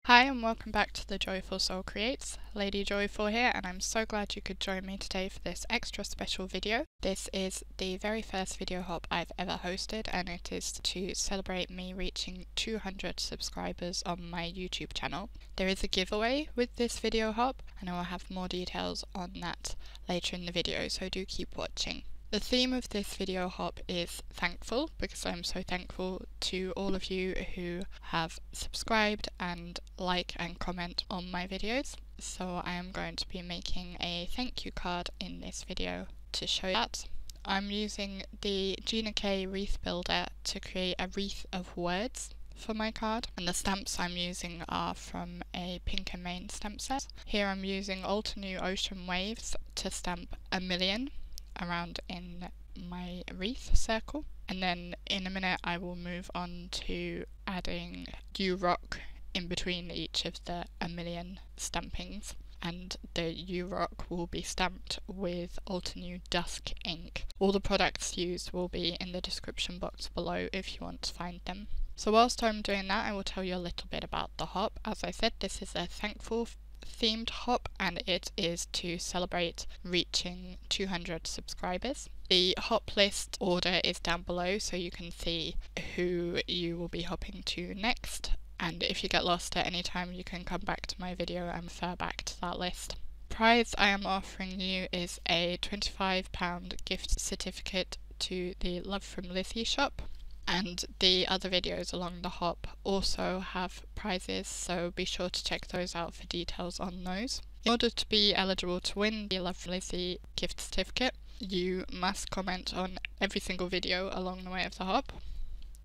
Hi and welcome back to the Joyful Soul Creates. Lady Joyful here, and I'm so glad you could join me today for this extra special video. This is the very first video hop I've ever hosted, and it is to celebrate me reaching 200 subscribers on my YouTube channel. There is a giveaway with this video hop, and I will have more details on that later in the video, so do keep watching. The theme of this video hop is thankful, because I'm so thankful to all of you who have subscribed and like and comment on my videos. So I am going to be making a thank you card in this video to show that. I'm using the Gina Wreath builder to create a wreath of words for my card, and the stamps I'm using are from a Pink and Main stamp set. Here I'm using Altenew Ocean Waves to stamp 1,000,000 around in my wreath circle, and then in a minute I will move on to adding U rock in between each of the 1,000,000 stampings, and the U rock will be stamped with Altenew Dusk ink. All the products used will be in the description box below if you want to find them. So whilst I'm doing that, I will tell you a little bit about the hop. As I said, this is a thankful themed hop, and it is to celebrate reaching 200 subscribers. The hop list order is down below, so you can see who you will be hopping to next, and if you get lost at any time you can come back to my video and refer back to that list. The prize I am offering you is a £25 gift certificate to the Love from Lizzie shop. And the other videos along the hop also have prizes, so be sure to check those out for details on those. In order to be eligible to win the Love from Lizzie gift certificate, you must comment on every single video along the way of the hop.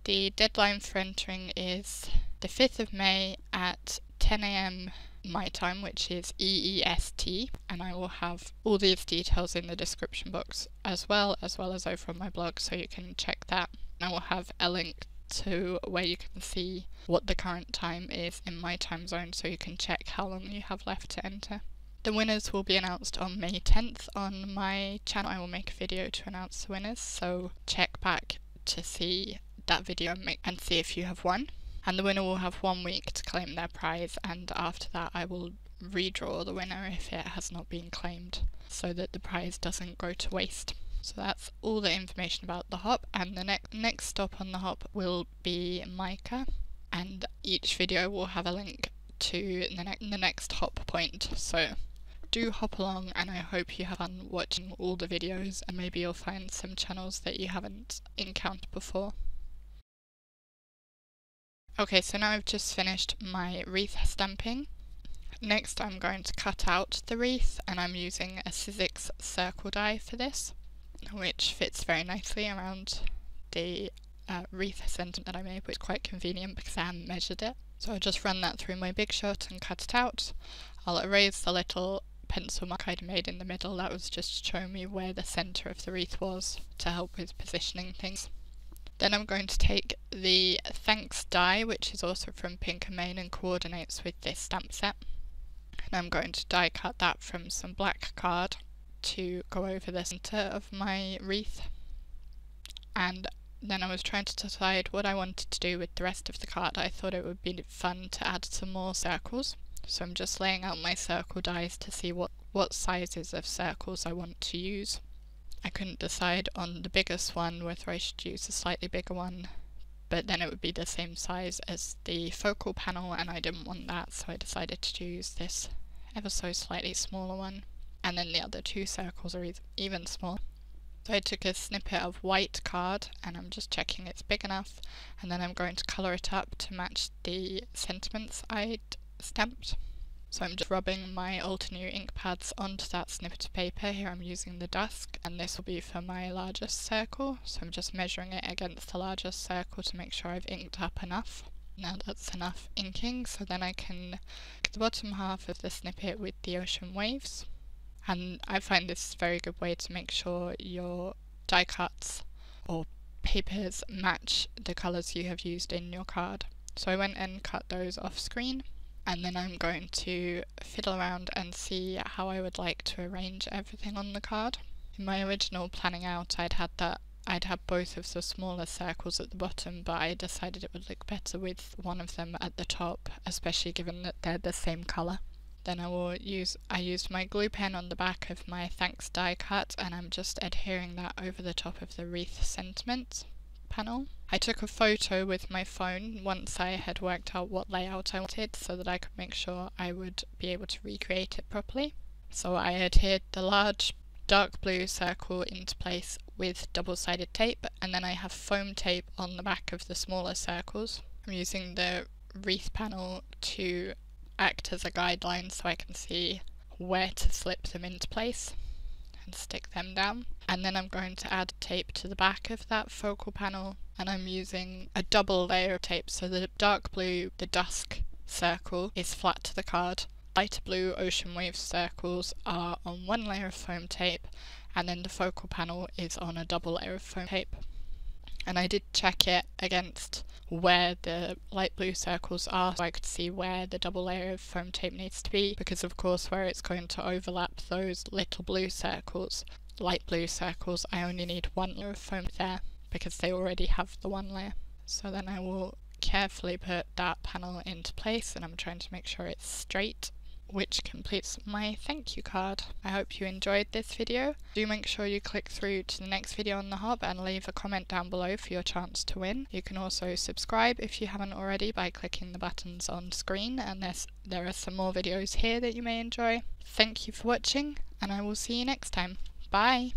The deadline for entering is the 5th of May at 10 AM my time, which is EEST, and I will have all these details in the description box as well as over on my blog, so you can check that. I will have a link to where you can see what the current time is in my time zone, so you can check how long you have left to enter. The winners will be announced on May 10th on my channel. I will make a video to announce the winners, so check back to see that video and see if you have won. And the winner will have 1 week to claim their prize, and after that I will redraw the winner if it has not been claimed, so that the prize doesn't go to waste. So that's all the information about the hop, and the next stop on the hop will be Micah, and each video will have a link to the next hop point. So do hop along, and I hope you have fun watching all the videos, and maybe you'll find some channels that you haven't encountered before. Okay, so now I've just finished my wreath stamping. Next I'm going to cut out the wreath, and I'm using a Sizzix circle die for this, which fits very nicely around the wreath centre that I made, which is quite convenient because I haven't measured it. So I'll just run that through my Big Shot and cut it out. I'll erase the little pencil mark I'd made in the middle. That was just to show me where the centre of the wreath was, to help with positioning things. Then I'm going to take the Thanks die, which is also from Pink and Main and coordinates with this stamp set, and I'm going to die cut that from some black card to go over the centre of my wreath. And then I was trying to decide what I wanted to do with the rest of the card. I thought it would be fun to add some more circles, so I'm just laying out my circle dies to see what sizes of circles I want to use. I couldn't decide on the biggest one whether I should use a slightly bigger one, but then it would be the same size as the focal panel, and I didn't want that, so I decided to use this ever so slightly smaller one. And then the other two circles are even smaller. So I took a snippet of white card, and I'm just checking it's big enough, and then I'm going to colour it up to match the sentiments I'd stamped. So I'm just rubbing my Altenew ink pads onto that snippet of paper. Here I'm using the Dusk, and this will be for my largest circle, so I'm just measuring it against the largest circle to make sure I've inked up enough. Now that's enough inking, so then I can make the bottom half of the snippet with the ocean waves. And I find this a very good way to make sure your die cuts or papers match the colours you have used in your card. So I went and cut those off screen, and then I'm going to fiddle around and see how I would like to arrange everything on the card. In my original planning out, I'd I'd have both of the smaller circles at the bottom, but I decided it would look better with one of them at the top, especially given that they're the same colour. Then I used my glue pen on the back of my Thanks die cut, and I'm just adhering that over the top of the Wreath sentiment panel. I took a photo with my phone once I had worked out what layout I wanted so that I could make sure I would be able to recreate it properly. So I adhered the large dark blue circle into place with double-sided tape, and then I have foam tape on the back of the smaller circles. I'm using the Wreath panel to act as a guideline so I can see where to slip them into place and stick them down. And then I'm going to add tape to the back of that focal panel, and I'm using a double layer of tape. So the dark blue, the Dusk circle, is flat to the card. Lighter blue ocean wave circles are on one layer of foam tape, and then the focal panel is on a double layer of foam tape. And I did check it against where the light blue circles are so I could see where the double layer of foam tape needs to be, because of course where it's going to overlap those little blue circles, light blue circles, I only need one layer of foam there because they already have the one layer. So then I will carefully put that panel into place, and I'm trying to make sure it's straight, which completes my thank you card. I hope you enjoyed this video. Do make sure you click through to the next video on the hub and leave a comment down below for your chance to win. You can also subscribe if you haven't already by clicking the buttons on screen, and there are some more videos here that you may enjoy. Thank you for watching, and I will see you next time. Bye!